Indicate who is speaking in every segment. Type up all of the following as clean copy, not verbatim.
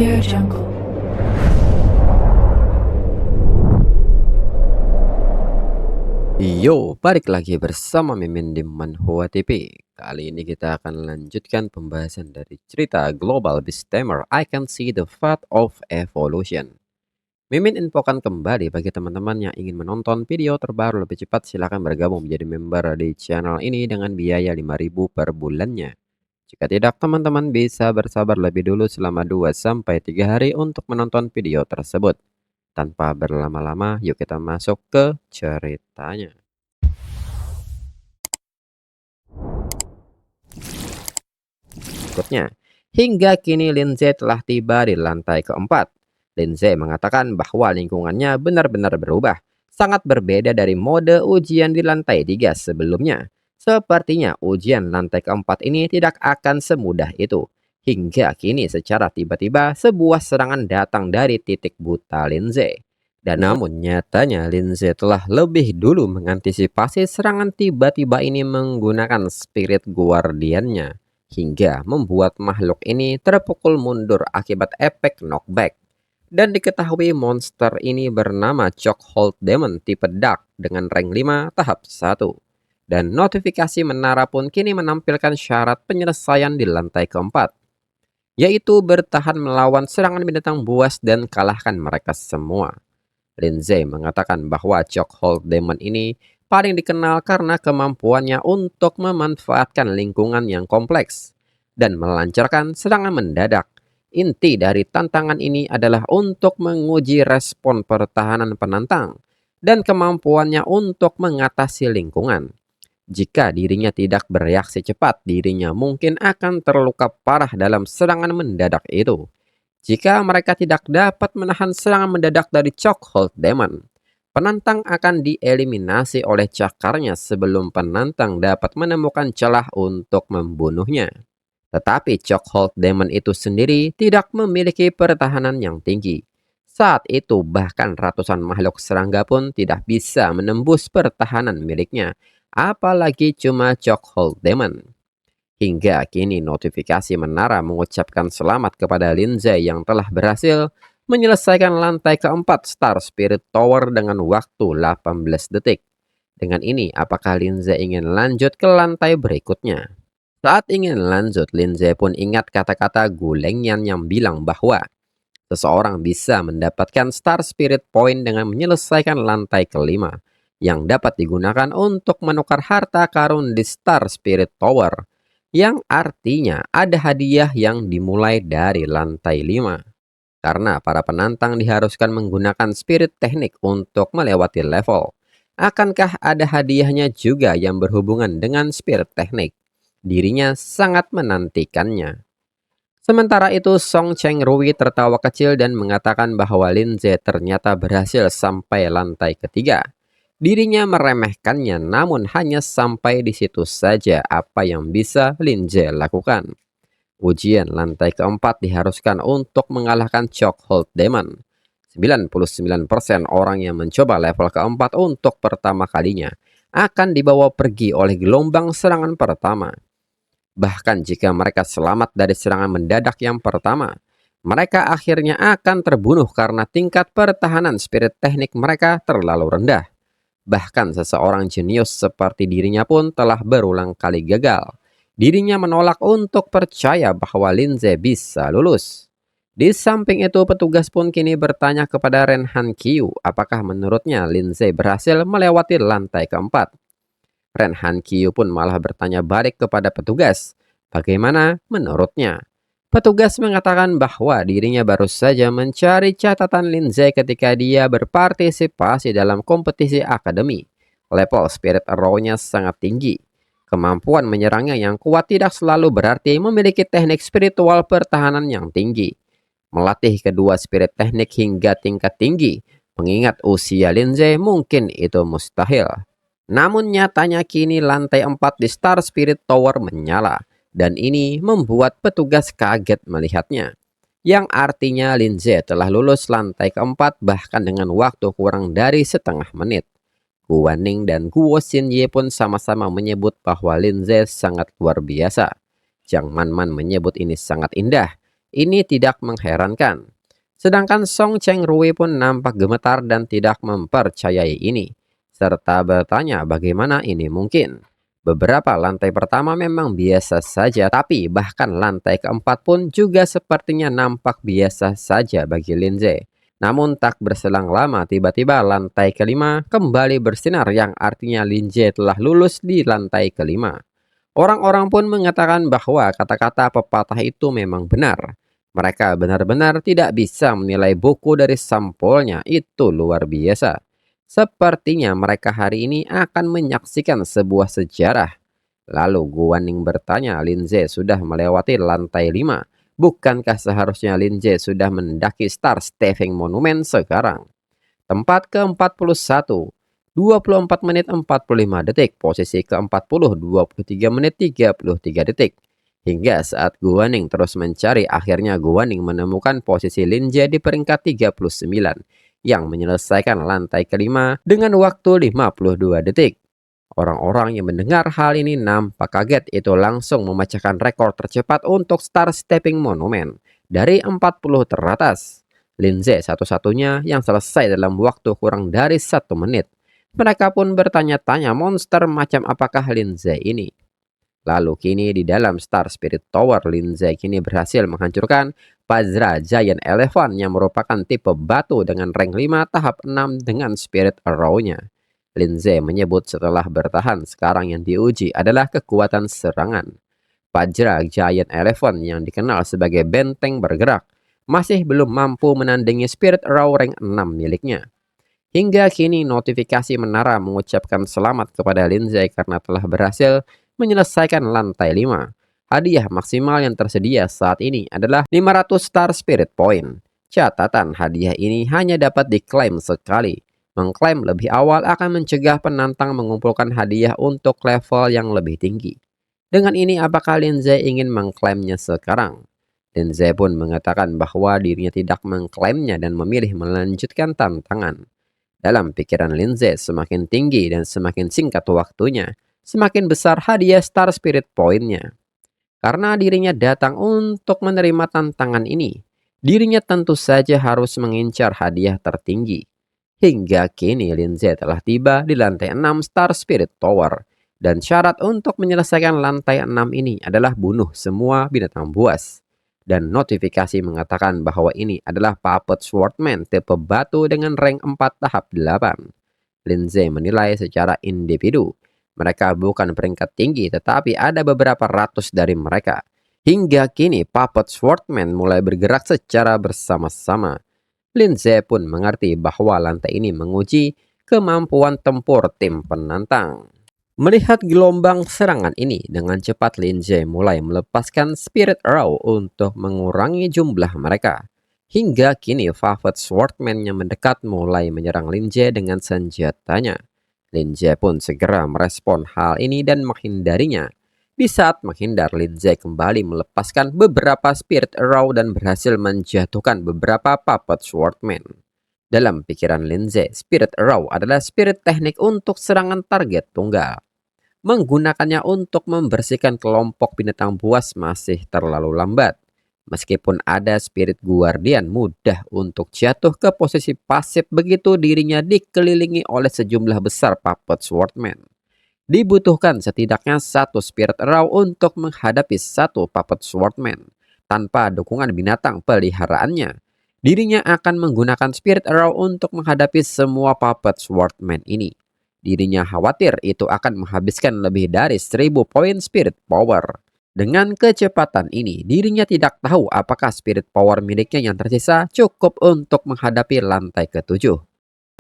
Speaker 1: Audio Jungle.
Speaker 2: Yo, balik lagi bersama Mimin di Manhwa TV. Kali ini kita akan lanjutkan pembahasan dari cerita Global Beast Tamer I Can See the Path of Evolution. Mimin infokan kembali bagi teman-teman yang ingin menonton video terbaru lebih cepat, silahkan bergabung menjadi member di channel ini dengan biaya 5.000 per bulannya. Jika tidak, teman-teman bisa bersabar lebih dulu selama 2-3 hari untuk menonton video tersebut. Tanpa berlama-lama, yuk kita masuk ke ceritanya. Berikutnya, hingga kini Lindsay telah tiba di lantai keempat. Lindsay mengatakan bahwa lingkungannya benar-benar berubah, sangat berbeda dari mode ujian di lantai 3 sebelumnya. Sepertinya ujian lantai keempat ini tidak akan semudah itu. Hingga kini secara tiba-tiba sebuah serangan datang dari titik buta Lindsay. Dan namun nyatanya Lindsay telah lebih dulu mengantisipasi serangan tiba-tiba ini menggunakan spirit guardiannya, hingga membuat makhluk ini terpukul mundur akibat efek knockback. Dan diketahui monster ini bernama Chokehold Demon tipe Dark dengan rank 5 tahap 1. Dan notifikasi menara pun kini menampilkan syarat penyelesaian di lantai keempat, yaitu bertahan melawan serangan binatang buas dan kalahkan mereka semua. Lindsay mengatakan bahwa Chokehold Demon ini paling dikenal karena kemampuannya untuk memanfaatkan lingkungan yang kompleks dan melancarkan serangan mendadak. Inti dari tantangan ini adalah untuk menguji respon pertahanan penantang dan kemampuannya untuk mengatasi lingkungan. Jika dirinya tidak bereaksi cepat, dirinya mungkin akan terluka parah dalam serangan mendadak itu. Jika mereka tidak dapat menahan serangan mendadak dari Chokehold Demon, penantang akan dieliminasi oleh cakarnya sebelum penantang dapat menemukan celah untuk membunuhnya. Tetapi Chokehold Demon itu sendiri tidak memiliki pertahanan yang tinggi. Saat itu bahkan ratusan makhluk serangga pun tidak bisa menembus pertahanan miliknya, apalagi cuma Chokehold Demon. Hingga kini notifikasi menara mengucapkan selamat kepada Lindsay yang telah berhasil menyelesaikan lantai keempat Star Spirit Tower dengan waktu 18 detik. Dengan ini, apakah Lindsay ingin lanjut ke lantai berikutnya? Saat ingin lanjut, Lindsay pun ingat kata-kata Gulengyan yang bilang bahwa seseorang bisa mendapatkan Star Spirit Point dengan menyelesaikan lantai kelima, yang dapat digunakan untuk menukar harta karun di Star Spirit Tower, yang artinya ada hadiah yang dimulai dari lantai 5. Karena para penantang diharuskan menggunakan spirit teknik untuk melewati level, akankah ada hadiahnya juga yang berhubungan dengan spirit teknik? Dirinya sangat menantikannya. Sementara itu, Song Cheng Rui tertawa kecil dan mengatakan bahwa Lindsay ternyata berhasil sampai lantai ketiga. Dirinya meremehkannya, namun hanya sampai di situ saja apa yang bisa Lindsay lakukan. Ujian lantai keempat diharuskan untuk mengalahkan Chokehold Demon. 99% orang yang mencoba level keempat untuk pertama kalinya akan dibawa pergi oleh gelombang serangan pertama. Bahkan jika mereka selamat dari serangan mendadak yang pertama, mereka akhirnya akan terbunuh karena tingkat pertahanan spirit teknik mereka terlalu rendah. Bahkan seseorang jenius seperti dirinya pun telah berulang kali gagal. Dirinya menolak untuk percaya bahwa Lindsay bisa lulus. Di samping itu, petugas pun kini bertanya kepada Ren Han Qiu apakah menurutnya Lindsay berhasil melewati lantai keempat. Ren Han Qiu pun malah bertanya balik kepada petugas, bagaimana menurutnya? Petugas mengatakan bahwa dirinya baru saja mencari catatan Lindsay ketika dia berpartisipasi dalam kompetisi akademi. Level Spirit Arrow-nya sangat tinggi. Kemampuan menyerangnya yang kuat tidak selalu berarti memiliki teknik spiritual pertahanan yang tinggi. Melatih kedua spirit teknik hingga tingkat tinggi, mengingat usia Lindsay mungkin itu mustahil. Namun nyatanya kini lantai 4 di Star Spirit Tower menyala. Dan ini membuat petugas kaget melihatnya. Yang artinya Lindsay telah lulus lantai keempat bahkan dengan waktu kurang dari setengah menit. Guo Ning dan Guo Xinye pun sama-sama menyebut bahwa Lindsay sangat luar biasa. Jiang Manman menyebut ini sangat indah. Ini tidak mengherankan. Sedangkan Song Cheng-rui pun nampak gemetar dan tidak mempercayai ini, serta bertanya bagaimana ini mungkin. Beberapa lantai pertama memang biasa saja, tapi bahkan lantai keempat pun juga sepertinya nampak biasa saja bagi Lindsay. Namun tak berselang lama, tiba-tiba lantai kelima kembali bersinar, yang artinya Lindsay telah lulus di lantai kelima. Orang-orang pun mengatakan bahwa kata-kata pepatah itu memang benar. Mereka benar-benar tidak bisa menilai buku dari sampulnya, itu luar biasa. Sepertinya mereka hari ini akan menyaksikan sebuah sejarah. Lalu Guaning bertanya, Lindsay sudah melewati lantai 5. Bukankah seharusnya Lindsay sudah mendaki Star Stepping Monument sekarang? Tempat ke-41, 24 menit 45 detik. Posisi ke-40, 23 menit 33 detik. Hingga saat Guaning terus mencari, akhirnya Guaning menemukan posisi Lindsay di peringkat 39 yang menyelesaikan lantai kelima dengan waktu 52 detik. Orang-orang yang mendengar hal ini nampak kaget, itu langsung memecahkan rekor tercepat untuk Star Stepping Monument dari 40 teratas. Lindsay satu-satunya yang selesai dalam waktu kurang dari 1 menit. Mereka pun bertanya-tanya monster macam apakah Lindsay ini. Lalu kini di dalam Star Spirit Tower, Lindsay kini berhasil menghancurkan Pajra Giant Elephant yang merupakan tipe batu dengan rank 5 tahap 6 dengan Spirit Arrow-nya. Lindsay menyebut setelah bertahan, sekarang yang diuji adalah kekuatan serangan. Pajra Giant Elephant yang dikenal sebagai benteng bergerak masih belum mampu menandingi Spirit Arrow rank 6 miliknya. Hingga kini notifikasi menara mengucapkan selamat kepada Lindsay karena telah berhasil menyelesaikan lantai 5. Hadiah maksimal yang tersedia saat ini adalah 500 Star Spirit Point. Catatan, hadiah ini hanya dapat diklaim sekali. Mengklaim lebih awal akan mencegah penantang mengumpulkan hadiah untuk level yang lebih tinggi. Dengan ini, apakah Lindsay ingin mengklaimnya sekarang? Lindsay pun mengatakan bahwa dirinya tidak mengklaimnya dan memilih melanjutkan tantangan. Dalam pikiran Lindsay, semakin tinggi dan semakin singkat waktunya, semakin besar hadiah Star Spirit Point-nya. Karena dirinya datang untuk menerima tantangan ini, dirinya tentu saja harus mengincar hadiah tertinggi. Hingga kini Lindsay telah tiba di lantai 6 Star Spirit Tower, dan syarat untuk menyelesaikan lantai 6 ini adalah bunuh semua binatang buas. Dan notifikasi mengatakan bahwa ini adalah Puppet Swordman tipe batu dengan rank 4 tahap 8. Lindsay menilai secara individu, mereka bukan peringkat tinggi, tetapi ada beberapa ratus dari mereka. Hingga kini Puppet Swordman mulai bergerak secara bersama-sama. Lindsay pun mengerti bahwa lantai ini menguji kemampuan tempur tim penantang. Melihat gelombang serangan ini, dengan cepat Lindsay mulai melepaskan Spirit Arrow untuk mengurangi jumlah mereka. Hingga kini Puppet Swordman yang mendekat mulai menyerang Lindsay dengan senjatanya. Lindsay pun segera merespon hal ini dan menghindarinya. Di saat menghindar, Lindsay kembali melepaskan beberapa Spirit Arrow dan berhasil menjatuhkan beberapa Puppet Swordman. Dalam pikiran Lindsay, Spirit Arrow adalah spirit teknik untuk serangan target tunggal. Menggunakannya untuk membersihkan kelompok binatang buas masih terlalu lambat. Meskipun ada Spirit Guardian, mudah untuk jatuh ke posisi pasif begitu dirinya dikelilingi oleh sejumlah besar Puppet Swordman. Dibutuhkan setidaknya satu Spirit Arrow untuk menghadapi satu Puppet Swordman. Tanpa dukungan binatang peliharaannya, dirinya akan menggunakan Spirit Arrow untuk menghadapi semua Puppet Swordman ini. Dirinya khawatir itu akan menghabiskan lebih dari 1000 poin Spirit Power. Dengan kecepatan ini, dirinya tidak tahu apakah Spirit Power miliknya yang tersisa cukup untuk menghadapi lantai ke-7.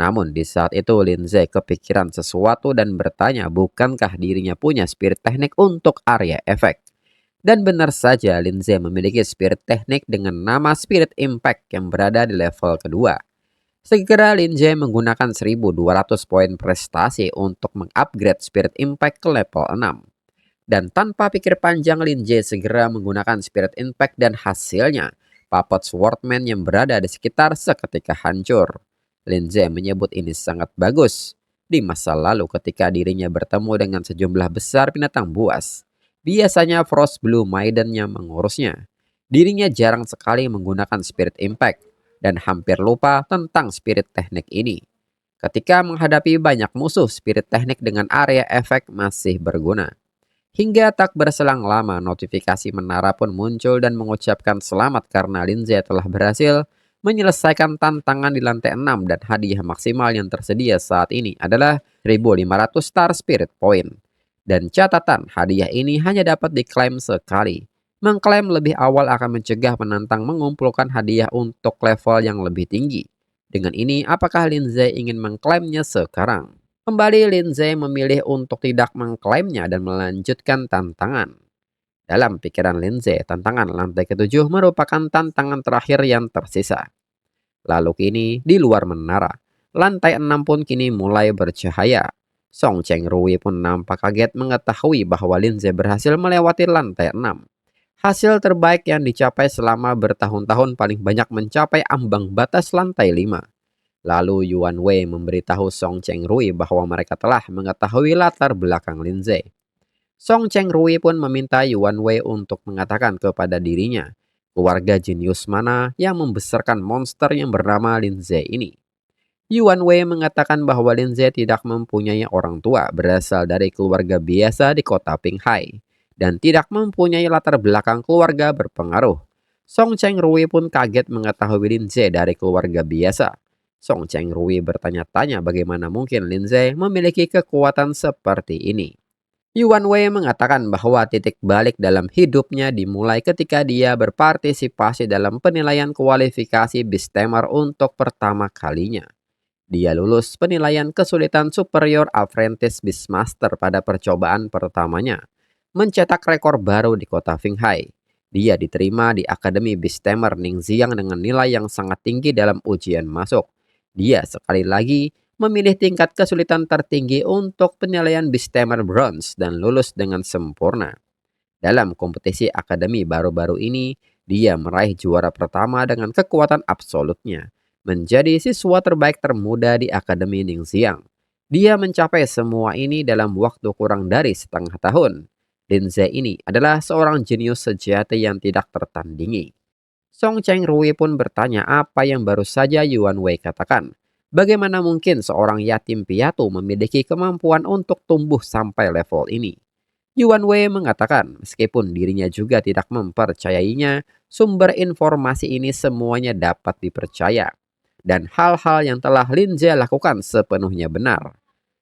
Speaker 2: Namun di saat itu Lindsay kepikiran sesuatu dan bertanya bukankah dirinya punya spirit teknik untuk area efek. Dan benar saja Lindsay memiliki spirit teknik dengan nama Spirit Impact yang berada di level kedua. Segera Lindsay menggunakan 1200 poin prestasi untuk mengupgrade Spirit Impact ke level 6. Dan tanpa pikir panjang, Lindsay segera menggunakan Spirit Impact dan hasilnya Puppet Swordman yang berada di sekitar seketika hancur. Lindsay menyebut ini sangat bagus. Di masa lalu ketika dirinya bertemu dengan sejumlah besar binatang buas, biasanya Frost Blue Maiden yang mengurusnya. Dirinya jarang sekali menggunakan Spirit Impact dan hampir lupa tentang Spirit Teknik ini. Ketika menghadapi banyak musuh, Spirit Teknik dengan area efek masih berguna. Hingga tak berselang lama, notifikasi menara pun muncul dan mengucapkan selamat karena Lindsay telah berhasil menyelesaikan tantangan di lantai 6 dan hadiah maksimal yang tersedia saat ini adalah 1.500 Star Spirit Point. Dan catatan, hadiah ini hanya dapat diklaim sekali. Mengklaim lebih awal akan mencegah penantang mengumpulkan hadiah untuk level yang lebih tinggi. Dengan ini, apakah Lindsay ingin mengklaimnya sekarang? Kembali Lindsay memilih untuk tidak mengklaimnya dan melanjutkan tantangan. Dalam pikiran Lindsay, tantangan lantai ketujuh merupakan tantangan terakhir yang tersisa. Lalu kini di luar menara, lantai 6 pun kini mulai bercahaya. Song Cheng Rui pun nampak kaget mengetahui bahwa Lindsay berhasil melewati lantai 6. Hasil terbaik yang dicapai selama bertahun-tahun paling banyak mencapai ambang batas lantai 5. Lalu Yuan Wei memberitahu Song Cheng Rui bahwa mereka telah mengetahui latar belakang Lindsay. Song Cheng Rui pun meminta Yuan Wei untuk mengatakan kepada dirinya, keluarga jenius mana yang membesarkan monster yang bernama Lindsay ini. Yuan Wei mengatakan bahwa Lindsay tidak mempunyai orang tua berasal dari keluarga biasa di kota Pinghai dan tidak mempunyai latar belakang keluarga berpengaruh. Song Cheng Rui pun kaget mengetahui Lindsay dari keluarga biasa. Song Cheng Rui bertanya-tanya bagaimana mungkin Lindsay memiliki kekuatan seperti ini. Yuan Wei mengatakan bahwa titik balik dalam hidupnya dimulai ketika dia berpartisipasi dalam penilaian kualifikasi Beastamer untuk pertama kalinya. Dia lulus penilaian kesulitan Superior Apprentice Beastmaster pada percobaan pertamanya, mencetak rekor baru di kota Qinghai. Dia diterima di Akademi Beastamer Ningxiang dengan nilai yang sangat tinggi dalam ujian masuk. Dia sekali lagi memilih tingkat kesulitan tertinggi untuk penilaian Beastamer Bronze dan lulus dengan sempurna. Dalam kompetisi akademi baru-baru ini, dia meraih juara pertama dengan kekuatan absolutnya, menjadi siswa terbaik termuda di Akademi Ningxiang. Dia mencapai semua ini dalam waktu kurang dari setengah tahun. Lindsay ini adalah seorang jenius sejati yang tidak tertandingi. Song Cheng Rui pun bertanya apa yang baru saja Yuan Wei katakan. Bagaimana mungkin seorang yatim piatu memiliki kemampuan untuk tumbuh sampai level ini? Yuan Wei mengatakan meskipun dirinya juga tidak mempercayainya, sumber informasi ini semuanya dapat dipercaya. Dan hal-hal yang telah Lindsay lakukan sepenuhnya benar.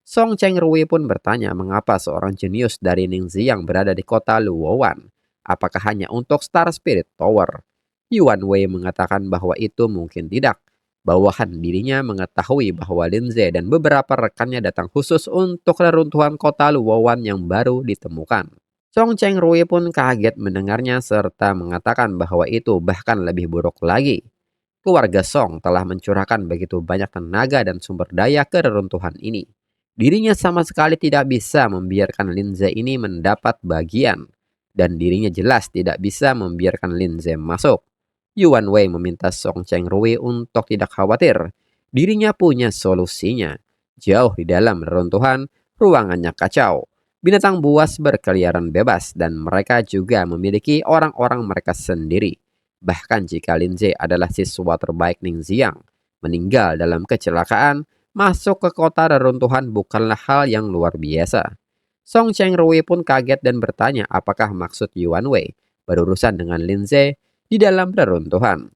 Speaker 2: Song Cheng Rui pun bertanya mengapa seorang jenius dari Ningxiang berada di kota Luowan. Apakah hanya untuk Star Spirit Tower? Yuan Wei mengatakan bahwa itu mungkin tidak. Bawahan dirinya mengetahui bahwa Lindsay dan beberapa rekannya datang khusus untuk reruntuhan kota Luowan yang baru ditemukan. Song Cheng Rui pun kaget mendengarnya serta mengatakan bahwa itu bahkan lebih buruk lagi. Keluarga Song telah mencurahkan begitu banyak tenaga dan sumber daya ke reruntuhan ini. Dirinya sama sekali tidak bisa membiarkan Lindsay ini mendapat bagian. Dan dirinya jelas tidak bisa membiarkan Lindsay masuk. Yuan Wei meminta Song Cheng Rui untuk tidak khawatir. Dirinya punya solusinya. Jauh di dalam reruntuhan, ruangannya kacau. Binatang buas berkeliaran bebas dan mereka juga memiliki orang-orang mereka sendiri. Bahkan jika Lindsay adalah siswa terbaik Ningxiang, meninggal dalam kecelakaan, masuk ke kota reruntuhan bukanlah hal yang luar biasa. Song Cheng Rui pun kaget dan bertanya apakah maksud Yuan Wei berurusan dengan Lindsay di dalam reruntuhan.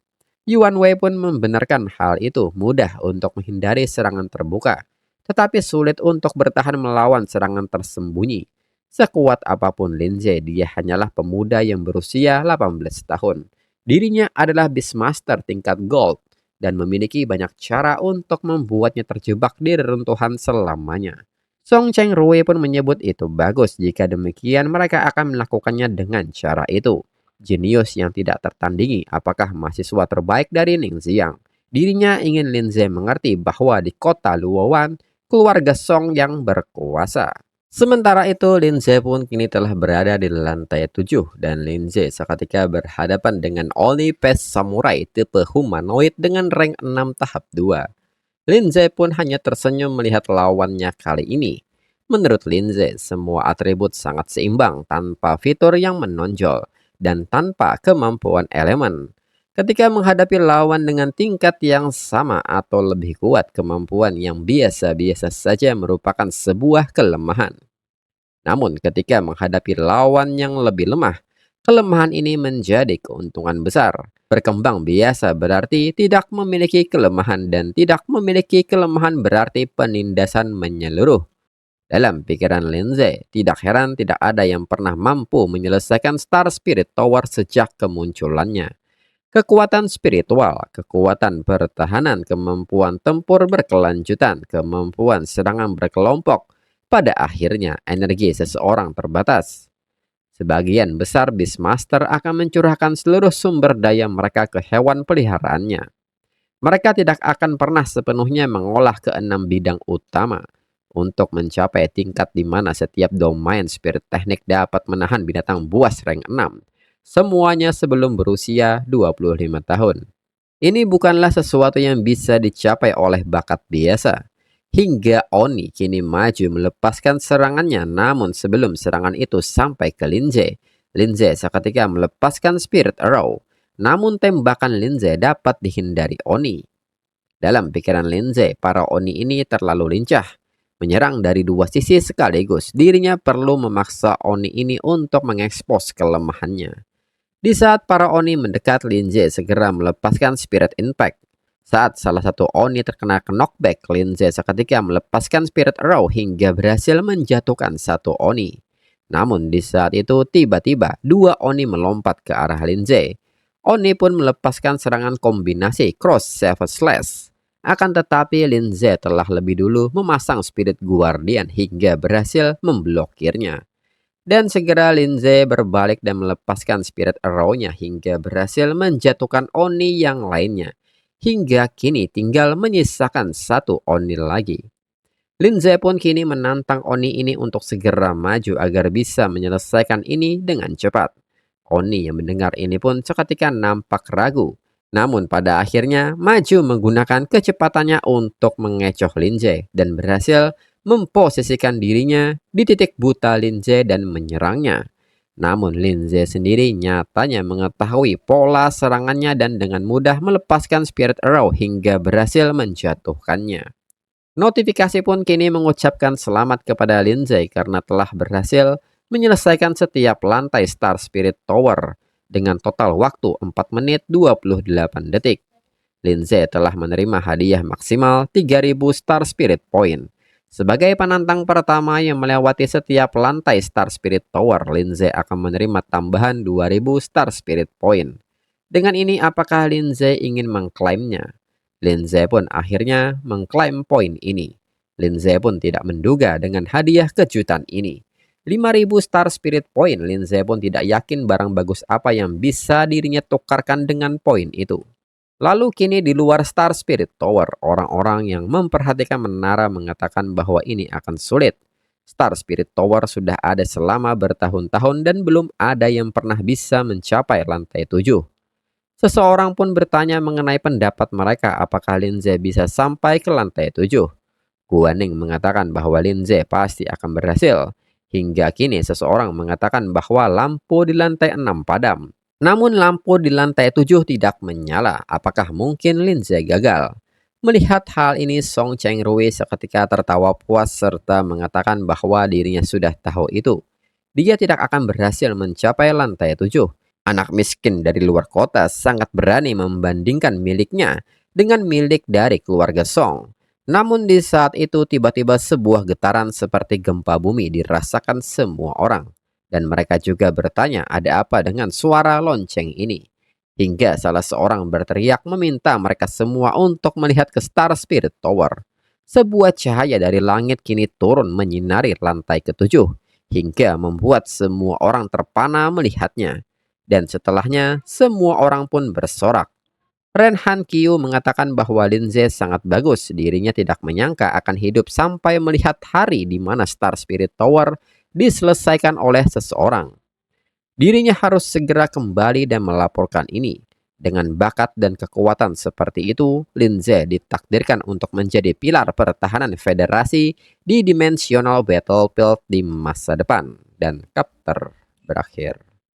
Speaker 2: Yuan Wei pun membenarkan hal itu mudah untuk menghindari serangan terbuka, tetapi sulit untuk bertahan melawan serangan tersembunyi. Sekuat apapun Lindsay, dia hanyalah pemuda yang berusia 18 tahun. Dirinya adalah Beastmaster tingkat Gold dan memiliki banyak cara untuk membuatnya terjebak di reruntuhan selamanya. Song Cheng Rui pun menyebut itu bagus jika demikian mereka akan melakukannya dengan cara itu. Jenius yang tidak tertandingi apakah mahasiswa terbaik dari Ningxiang. Dirinya ingin Lindsay mengerti bahwa di kota Luowan, keluarga Song yang berkuasa. Sementara itu, Lindsay pun kini telah berada di lantai 7 dan Lindsay seketika berhadapan dengan Oni Pes Samurai tipe humanoid dengan rank 6 tahap 2. Lindsay pun hanya tersenyum melihat lawannya kali ini. Menurut Lindsay, semua atribut sangat seimbang tanpa fitur yang menonjol dan tanpa kemampuan elemen. Ketika menghadapi lawan dengan tingkat yang sama atau lebih kuat, kemampuan yang biasa-biasa saja merupakan sebuah kelemahan. Namun ketika menghadapi lawan yang lebih lemah, kelemahan ini menjadi keuntungan besar. Berkembang biasa berarti tidak memiliki kelemahan, dan tidak memiliki kelemahan berarti penindasan menyeluruh. Dalam pikiran Lindsay, tidak heran tidak ada yang pernah mampu menyelesaikan Star Spirit Tower sejak kemunculannya. Kekuatan spiritual, kekuatan pertahanan, kemampuan tempur berkelanjutan, kemampuan serangan berkelompok, pada akhirnya energi seseorang terbatas. Sebagian besar Beastmaster akan mencurahkan seluruh sumber daya mereka ke hewan peliharaannya. Mereka tidak akan pernah sepenuhnya mengolah keenam bidang utama untuk mencapai tingkat di mana setiap domain spirit teknik dapat menahan binatang buas rank 6. Semuanya sebelum berusia 25 tahun. Ini bukanlah sesuatu yang bisa dicapai oleh bakat biasa. Hingga Oni kini maju melepaskan serangannya, namun sebelum serangan itu sampai ke Lindsay, Lindsay seketika melepaskan Spirit Arrow. Namun tembakan Lindsay dapat dihindari Oni. Dalam pikiran Lindsay, para Oni ini terlalu lincah. Menyerang dari dua sisi sekaligus, dirinya perlu memaksa Oni ini untuk mengekspos kelemahannya. Di saat para Oni mendekat, Lindsay segera melepaskan Spirit Impact. Saat salah satu Oni terkena knockback, Lindsay seketika melepaskan Spirit Arrow hingga berhasil menjatuhkan satu Oni. Namun di saat itu tiba-tiba dua Oni melompat ke arah Lindsay. Oni pun melepaskan serangan kombinasi Cross Savage Slash. Akan tetapi Lindsay telah lebih dulu memasang Spirit Guardian hingga berhasil memblokirnya. Dan segera Lindsay berbalik dan melepaskan Spirit Arrow-nya hingga berhasil menjatuhkan Oni yang lainnya. Hingga kini tinggal menyisakan satu Oni lagi. Lindsay pun kini menantang Oni ini untuk segera maju agar bisa menyelesaikan ini dengan cepat. Oni yang mendengar ini pun seketika nampak ragu. Namun pada akhirnya maju menggunakan kecepatannya untuk mengecoh Lindsay dan berhasil memposisikan dirinya di titik buta Lindsay dan menyerangnya. Namun Lindsay sendiri nyatanya mengetahui pola serangannya dan dengan mudah melepaskan Spirit Arrow hingga berhasil menjatuhkannya. Notifikasi pun kini mengucapkan selamat kepada Lindsay karena telah berhasil menyelesaikan setiap lantai Star Spirit Tower dengan total waktu 4 menit 28 detik. Lindsay telah menerima hadiah maksimal 3000 Star Spirit Point. Sebagai penantang pertama yang melewati setiap lantai Star Spirit Tower, Lindsay akan menerima tambahan 2000 Star Spirit Point. Dengan ini apakah Lindsay ingin mengklaimnya? Lindsay pun akhirnya mengklaim poin ini. Lindsay pun tidak menduga dengan hadiah kejutan ini. 5000 Star Spirit Point, Lindsay pun tidak yakin barang bagus apa yang bisa dirinya tukarkan dengan poin itu. Lalu kini di luar Star Spirit Tower, orang-orang yang memperhatikan menara mengatakan bahwa ini akan sulit. Star Spirit Tower sudah ada selama bertahun-tahun dan belum ada yang pernah bisa mencapai lantai 7. Seseorang pun bertanya mengenai pendapat mereka apakah Lindsay bisa sampai ke lantai 7. Guaning mengatakan bahwa Lindsay pasti akan berhasil. Hingga kini seseorang mengatakan bahwa lampu di lantai 6 padam. Namun lampu di lantai 7 tidak menyala. Apakah mungkin Lindsay gagal? Melihat hal ini, Song Cheng-rui seketika tertawa puas serta mengatakan bahwa dirinya sudah tahu itu. Dia tidak akan berhasil mencapai lantai 7. Anak miskin dari luar kota sangat berani membandingkan miliknya dengan milik dari keluarga Song. Namun di saat itu tiba-tiba sebuah getaran seperti gempa bumi dirasakan semua orang. Dan mereka juga bertanya ada apa dengan suara lonceng ini. Hingga salah seorang berteriak meminta mereka semua untuk melihat ke Star Spirit Tower. Sebuah cahaya dari langit kini turun menyinari lantai ketujuh. Hingga membuat semua orang terpana melihatnya. Dan setelahnya semua orang pun bersorak. Ren Han Qiu mengatakan bahwa Lindsay sangat bagus. Dirinya tidak menyangka akan hidup sampai melihat hari di mana Star Spirit Tower diselesaikan oleh seseorang. Dirinya harus segera kembali dan melaporkan ini. Dengan bakat dan kekuatan seperti itu, Lindsay ditakdirkan untuk menjadi pilar pertahanan federasi di Dimensional Battlefield di masa depan. Dan chapter berakhir.